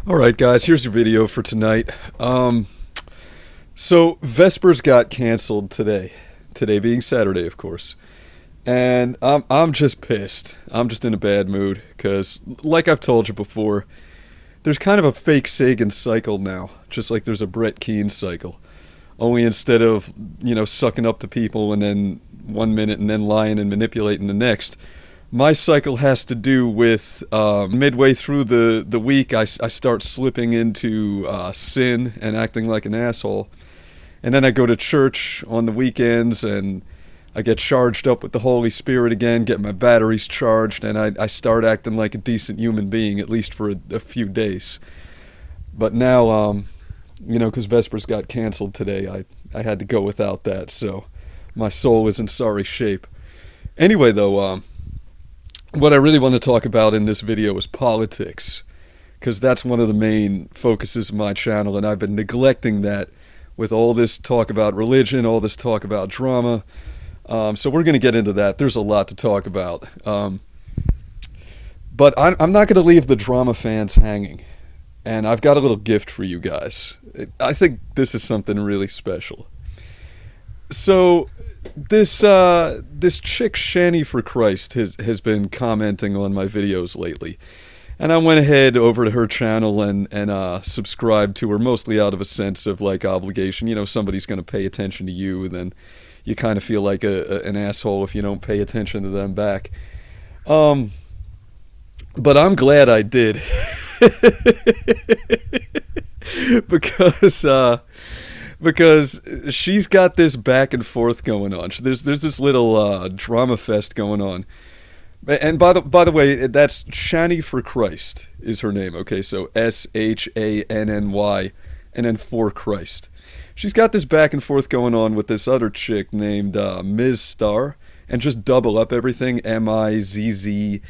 Alright guys, here's your video for tonight. So Vespers got canceled today. Today being Saturday, of course. And I'm just pissed. I'm just in a bad mood because, like I've told you before, there's kind of a Fakesagan cycle now, just like there's a Brett Keane cycle. Only instead of, sucking up to people and then 1 minute and then lying and manipulating the next, my cycle has to do with midway through the week, I start slipping into sin and acting like an asshole. And then I go to church on the weekends and I get charged up with the Holy Spirit again, get my batteries charged, and I start acting like a decent human being, at least for a few days. But now, because Vespers got canceled today, I had to go without that, so my soul is in sorry shape. Anyway, though, what I really want to talk about in this video is politics, because that's one of the main focuses of my channel, and I've been neglecting that with all this talk about religion, all this talk about drama. So we're going to get into that. There's a lot to talk about. But I'm not going to leave the drama fans hanging. And I've got a little gift for you guys. I think this is something really special. So this chick, Shani for Christ, has been commenting on my videos lately. And I went ahead over to her channel and subscribed to her, mostly out of a sense of like obligation. Somebody's going to pay attention to you, and then you kind of feel like an asshole if you don't pay attention to them back. But I'm glad I did. because she's got this back and forth going on. There's this little drama fest going on. And by the way, that's Shani for Christ is her name. Okay, so SHANNY and then for Christ. She's got this back and forth going on with this other chick named Ms. Star, and just double up everything, MIZZSTARR.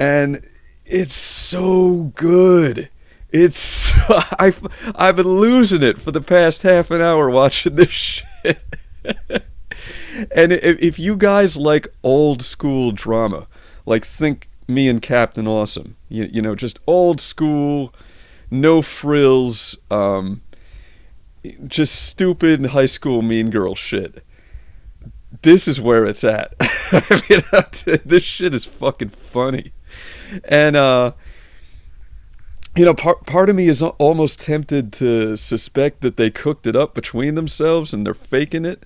And it's so good. I've been losing it for the past half an hour watching this shit. And if you guys like old school drama, like think me and Captain Awesome, just old school, no frills, just stupid high school mean girl shit, this is where it's at. I mean, this shit is fucking funny. And part of me is almost tempted to suspect that they cooked it up between themselves and they're faking it,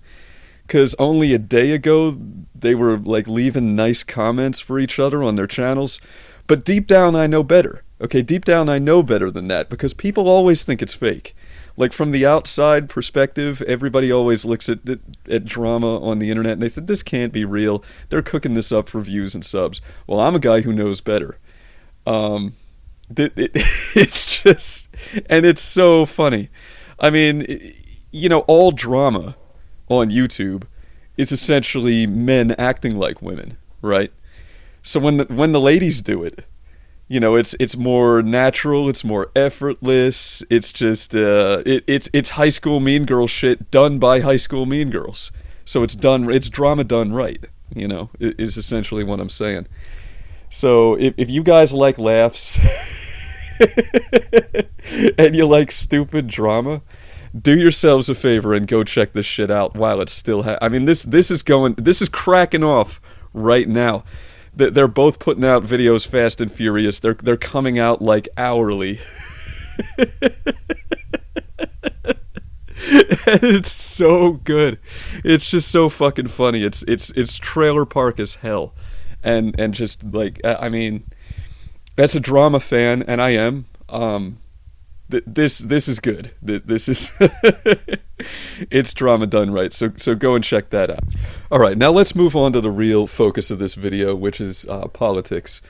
because only a day ago they were like leaving nice comments for each other on their channels. But deep down I know better. Okay, deep down I know better than that, because people always think it's fake. Like from the outside perspective, everybody always looks at drama on the internet and they think this can't be real. They're cooking this up for views and subs. Well, I'm a guy who knows better. It's just, and it's so funny. I mean, all drama on YouTube is essentially men acting like women, right? So when the ladies do it, it's more natural, it's more effortless. It's just it's high school mean girl shit done by high school mean girls. So it's drama done right, is essentially what I'm saying. So if you guys like laughs and you like stupid drama, do yourselves a favor and go check this shit out while it's still I mean, this is cracking off right now. They're both putting out videos fast and furious. They're coming out like hourly. It's so good. It's just so fucking funny. It's trailer park as hell. And just like, I mean, as a drama fan, and I am, this is good. This is it's drama done right. So go and check that out. All right, now let's move on to the real focus of this video, which is politics.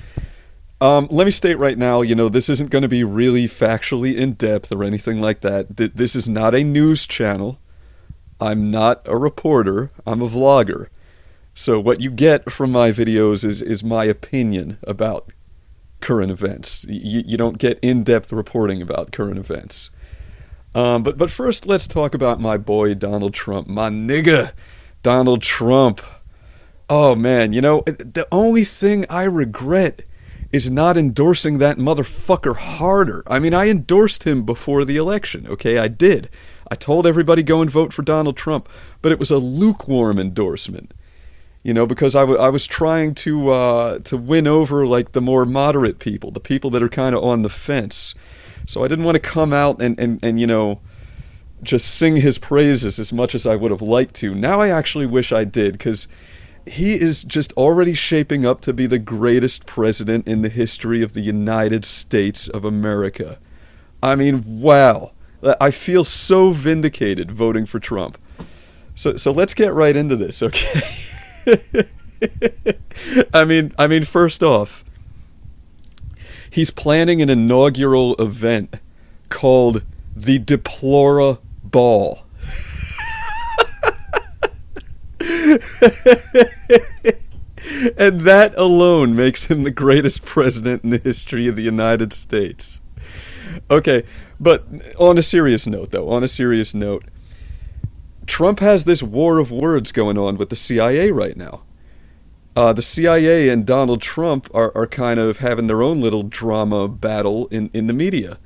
Let me state right now, this isn't going to be really factually in depth or anything like that. This is not a news channel. I'm not a reporter. I'm a vlogger. So what you get from my videos is my opinion about current events. You don't get in-depth reporting about current events. But first, let's talk about my boy Donald Trump, my nigga Donald Trump. Oh man, the only thing I regret is not endorsing that motherfucker harder. I mean, I endorsed him before the election, okay? I did. I told everybody go and vote for Donald Trump, but it was a lukewarm endorsement. You know, because I was trying to win over, like, the more moderate people, the people that are kind of on the fence. So I didn't want to come out and you know, just sing his praises as much as I would have liked to. Now I actually wish I did, because he is just already shaping up to be the greatest president in the history of the United States of America. I mean, wow. I feel so vindicated voting for Trump. So let's get right into this, okay? I mean, first off, he's planning an inaugural event called the Deplora Ball. And that alone makes him the greatest president in the history of the United States. Okay, but on a serious note, Trump has this war of words going on with the CIA right now. The CIA and Donald Trump are kind of having their own little drama battle in the media.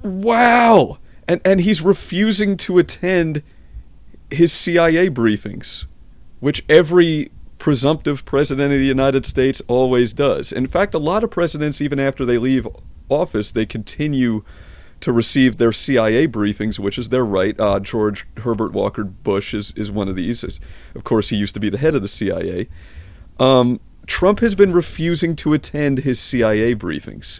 Wow! And he's refusing to attend his CIA briefings, which every presumptive president of the United States always does. In fact, a lot of presidents, even after they leave office, they continue to receive their CIA briefings, which is their right. George Herbert Walker Bush is one of these. Of course, he used to be the head of the CIA. Trump has been refusing to attend his CIA briefings.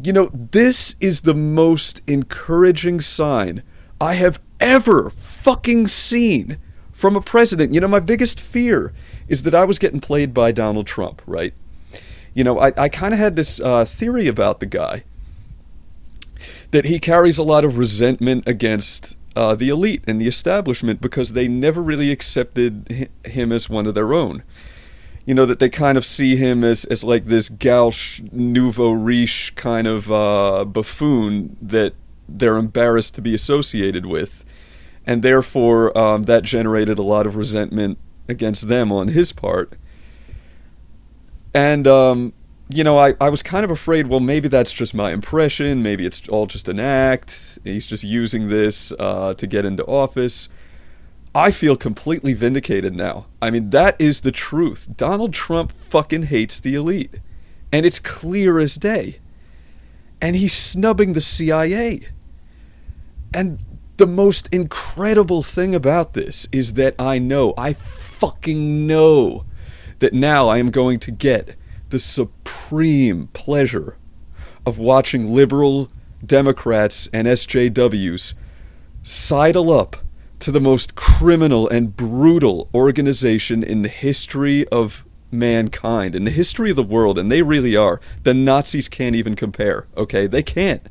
You know, this is the most encouraging sign I have ever fucking seen from a president. You know, my biggest fear is that I was getting played by Donald Trump, right? You know, I kind of had this theory about the guy, that he carries a lot of resentment against the elite and the establishment because they never really accepted him as one of their own. You know, that they kind of see him as like this gauche, nouveau riche kind of buffoon that they're embarrassed to be associated with. And therefore, that generated a lot of resentment against them on his part. And, you know, I was kind of afraid, well, maybe that's just my impression. Maybe it's all just an act. He's just using this to get into office. I feel completely vindicated now. I mean, that is the truth. Donald Trump fucking hates the elite. And it's clear as day. And he's snubbing the CIA. And the most incredible thing about this is that I fucking know that now I am going to get the supreme pleasure of watching liberal Democrats and SJWs sidle up to the most criminal and brutal organization in the history of mankind, in the history of the world, and they really are. The Nazis can't even compare, okay? They can't.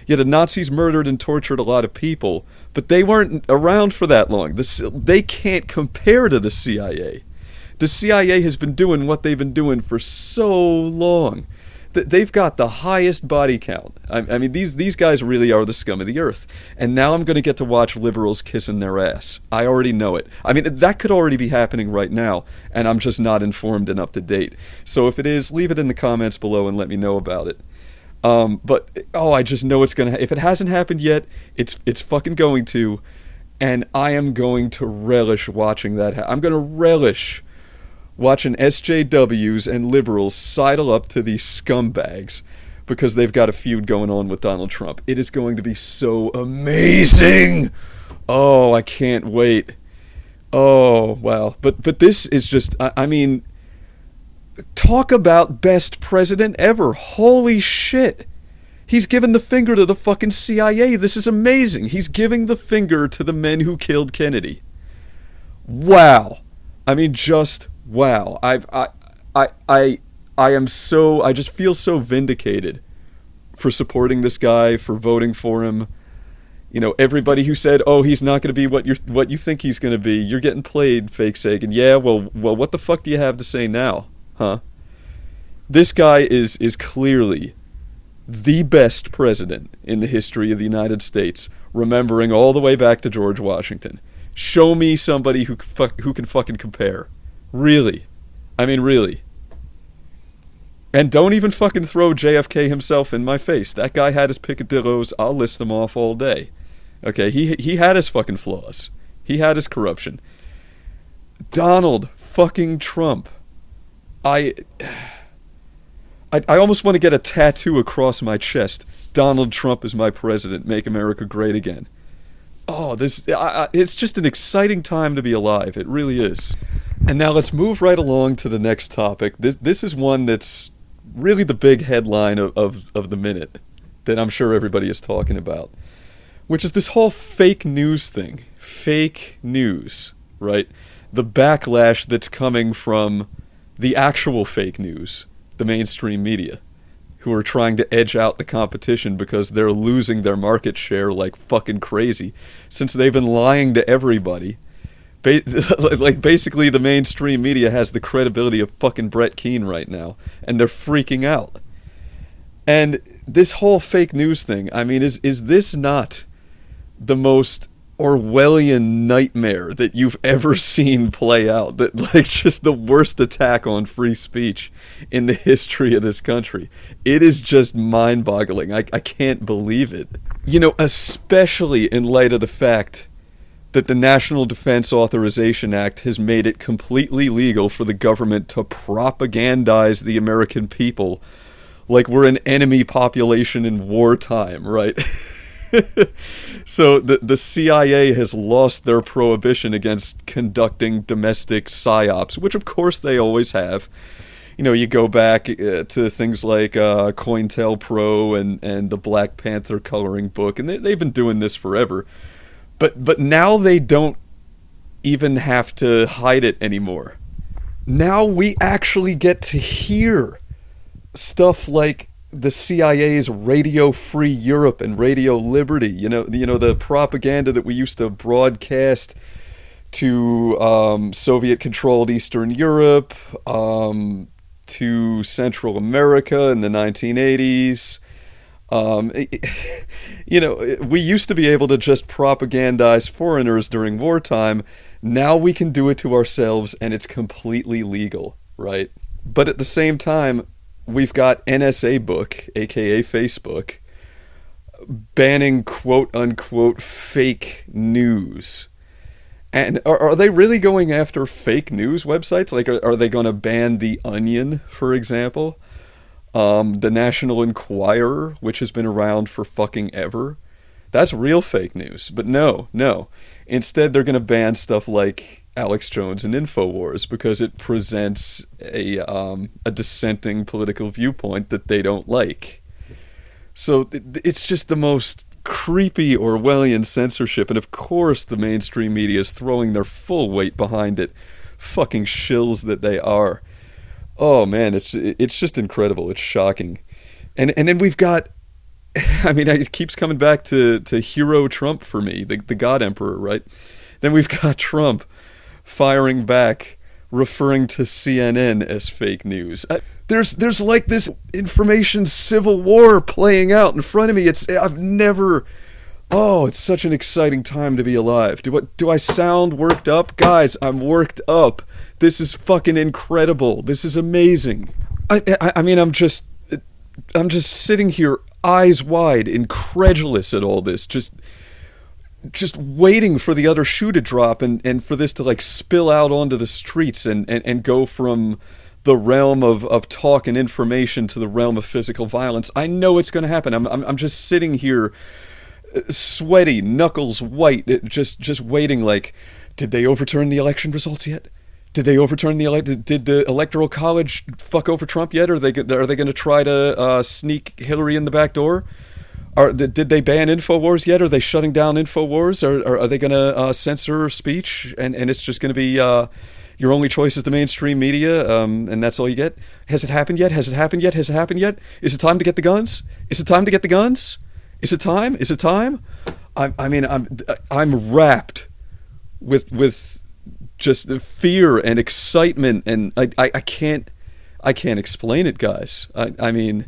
Yeah, the Nazis murdered and tortured a lot of people, but they weren't around for that long. They can't compare to the CIA. The CIA has been doing what they've been doing for so long. They've got the highest body count. I mean, these guys really are the scum of the earth. And now I'm going to get to watch liberals kissing their ass. I already know it. I mean, that could already be happening right now, and I'm just not informed and up to date. So if it is, leave it in the comments below and let me know about it. But I just know it's going to, if it hasn't happened yet, it's fucking going to, and I am going to relish watching that. I'm going to relish watching SJWs and liberals sidle up to these scumbags because they've got a feud going on with Donald Trump. It is going to be so amazing. Oh, I can't wait. Oh, wow. But this is just, I mean, talk about best president ever. Holy shit. He's giving the finger to the fucking CIA. This is amazing. He's giving the finger to the men who killed Kennedy. Wow. I mean, just wow. I just feel so vindicated for supporting this guy, for voting for him. You know, everybody who said, "Oh, he's not going to be what you think he's going to be," you're getting played, Fakesagan. Yeah, well, what the fuck do you have to say now, huh? This guy is clearly the best president in the history of the United States, remembering all the way back to George Washington. Show me somebody who can fucking compare. Really. I mean, really. And don't even fucking throw JFK himself in my face. That guy had his picadillos. I'll list them off all day. Okay, he had his fucking flaws. He had his corruption. Donald fucking Trump. I almost want to get a tattoo across my chest. Donald Trump is my president. Make America great again. Oh, it's just an exciting time to be alive. It really is. And now let's move right along to the next topic. This is one that's really the big headline of the minute that I'm sure everybody is talking about, which is this whole fake news thing. Fake news, right? The backlash that's coming from the actual fake news, the mainstream media, who are trying to edge out the competition because they're losing their market share like fucking crazy since they've been lying to everybody. Like, basically the mainstream media has the credibility of fucking Brett Keane right now, and they're freaking out. And this whole fake news thing, I mean, is this not the most Orwellian nightmare that you've ever seen play out? That, like, just the worst attack on free speech in the history of this country. It is just mind-boggling. I can't believe it. You know, especially in light of the fact that the National Defense Authorization Act has made it completely legal for the government to propagandize the American people like we're an enemy population in wartime, right? So the CIA has lost their prohibition against conducting domestic psyops, which of course they always have. You know, you go back to things like COINTELPRO and the Black Panther coloring book, and they've been doing this forever. But now they don't even have to hide it anymore. Now we actually get to hear stuff like the CIA's Radio Free Europe and Radio Liberty. You know the propaganda that we used to broadcast to Soviet-controlled Eastern Europe, to Central America in the 1980s. You know, we used to be able to just propagandize foreigners during wartime. Now we can do it to ourselves, and it's completely legal, right? But at the same time, we've got NSA Book, aka Facebook, banning quote-unquote fake news. And are they really going after fake news websites? Like, are they going to ban The Onion, for example? The National Enquirer, which has been around for fucking ever. That's real fake news. But no. Instead, they're going to ban stuff like Alex Jones and InfoWars because it presents a dissenting political viewpoint that they don't like. So it's just the most creepy Orwellian censorship, and of course the mainstream media is throwing their full weight behind it. Fucking shills that they are. Oh man, it's just incredible. It's shocking. And then we've got, I mean, it keeps coming back to Hero Trump for me, the God Emperor, right? Then we've got Trump firing back, referring to CNN as fake news. There's like this information civil war playing out in front of me. It's such an exciting time to be alive. Do I sound worked up? Guys, I'm worked up. This is fucking incredible. This is amazing. I mean, I'm just sitting here eyes wide, incredulous at all this, just waiting for the other shoe to drop and for this to like spill out onto the streets and go from the realm of talk and information to the realm of physical violence. I know it's going to happen. I'm just sitting here sweaty, knuckles white, just waiting like, did they overturn the election results yet? Did they overturn did the Electoral College fuck over Trump yet? Or are they going to try to sneak Hillary in the back door? Did they ban InfoWars yet? Are they shutting down InfoWars? Or are they going to censor speech? And it's just going to be your only choice is the mainstream media, and that's all you get? Has it happened yet? Has it happened yet? Has it happened yet? Is it time to get the guns? Is it time to get the guns? Is it time? Is it time? I'm wrapped with just the fear and excitement, and I can't explain it, guys. I mean,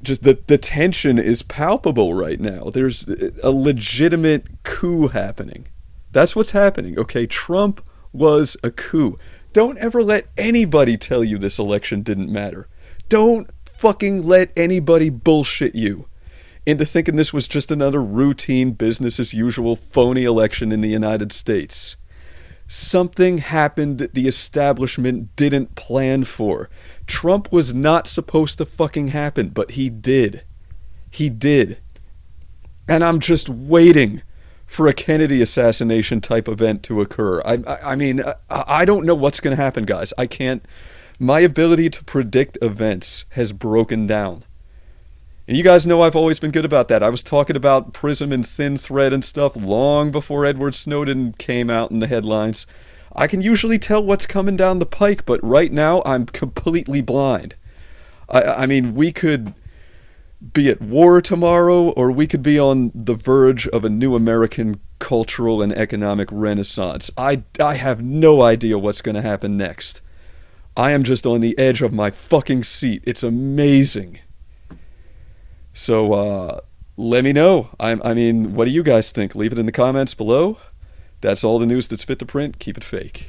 just the tension is palpable right now. There's a legitimate coup happening. That's what's happening. Okay, Trump was a coup. Don't ever let anybody tell you this election didn't matter. Don't fucking let anybody bullshit you into thinking this was just another routine business as usual phony election in the United States. Something happened that the establishment didn't plan for. Trump was not supposed to fucking happen, but he did. He did. And I'm just waiting for a Kennedy assassination type event to occur. I mean, I don't know what's going to happen, guys. I can't. My ability to predict events has broken down. And you guys know I've always been good about that. I was talking about Prism and Thin Thread and stuff long before Edward Snowden came out in the headlines. I can usually tell what's coming down the pike, but right now I'm completely blind. I mean, we could be at war tomorrow, or we could be on the verge of a new American cultural and economic renaissance. I have no idea what's going to happen next. I am just on the edge of my fucking seat. It's amazing. So, let me know. I mean, what do you guys think? Leave it in the comments below. That's all the news that's fit to print. Keep it fake.